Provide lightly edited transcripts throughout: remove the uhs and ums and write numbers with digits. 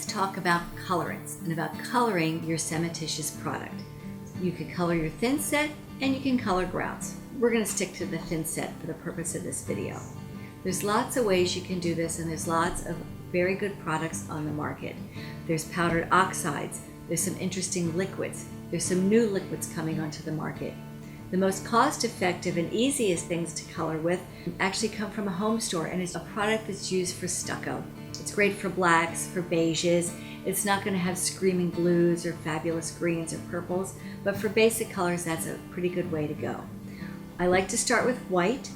talk about colorants and about coloring your cementitious product. You can color your Thinset and you can color grouts. We're going to stick to the Thinset for the purpose of this video. There's lots of ways you can do this, and there's lots of very good products on the market. There's powdered oxides, there's some interesting liquids, there's some new liquids coming onto the market. The most cost-effective and easiest things to color with actually come from a home store, and it's a product that's used for stucco. It's great for blacks, for beiges. It's not going to have screaming blues or fabulous greens or purples, but for basic colors, that's a pretty good way to go. I like to start with white.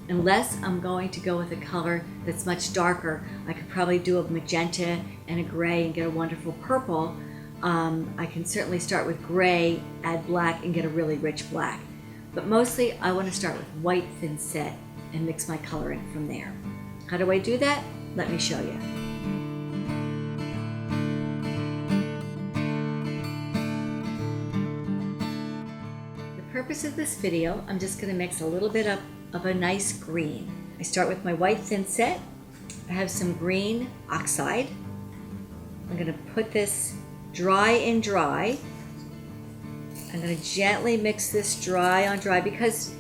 Unless I'm going to go with a color that's much darker, I could probably do a magenta and a gray and get a wonderful purple. I can certainly start with gray, add black, and get a really rich black. But mostly I want to start with white Thinset and mix my color in from there. How do I do that? Let me show you. The purpose of this video, I'm just going to mix a little bit of a nice green. I start with my white Thinset. I have some green oxide. I'm going to put this dry in dry. I'm going to gently mix this dry on dry because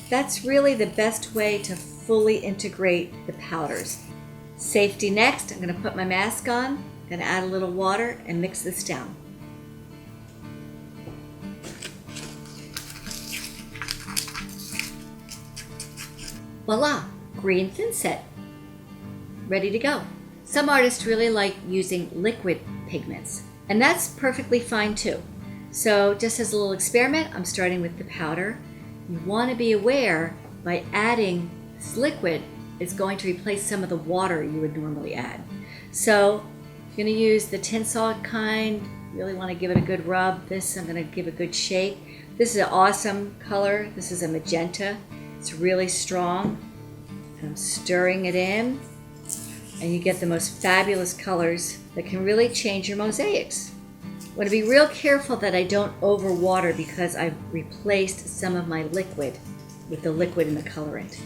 that's really the best way to fully integrate the powders. Safety next. I'm going to put my mask on. I'm going to add a little water and mix this down. Voila, green Thinset, ready to go. Some artists really like using liquid pigments, and that's perfectly fine too. So just as a little experiment, I'm starting with the powder. You want to be aware by adding this liquid, it's going to replace some of the water you would normally add. So I'm going to use the Tinsel kind. Really want to give it a good rub. This I'm going to give a good shake. This is an awesome color. This is a magenta. It's really strong, and I'm stirring it in, and you get the most fabulous colors that can really change your mosaics. I want to be real careful that I don't overwater because I've replaced some of my liquid with the liquid in the colorant.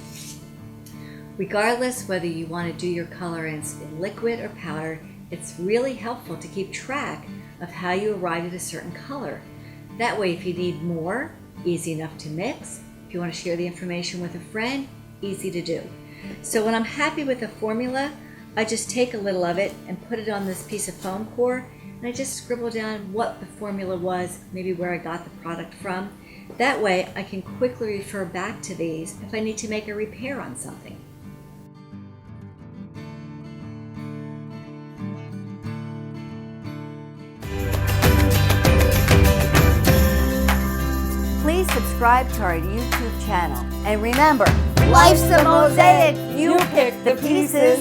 Regardless whether you want to do your colorants in liquid or powder, it's really helpful to keep track of how you arrive at a certain color. That way, if you need more, easy enough to mix. If you want to share the information with a friend, easy to do. So when I'm happy with the formula, I just take a little of it and put it on this piece of foam core, and I just scribble down what the formula was, maybe where I got the product from. That way I can quickly refer back to these if I need to make a repair on something. Please subscribe to our YouTube channel. And remember, life's a mosaic. You pick the pieces.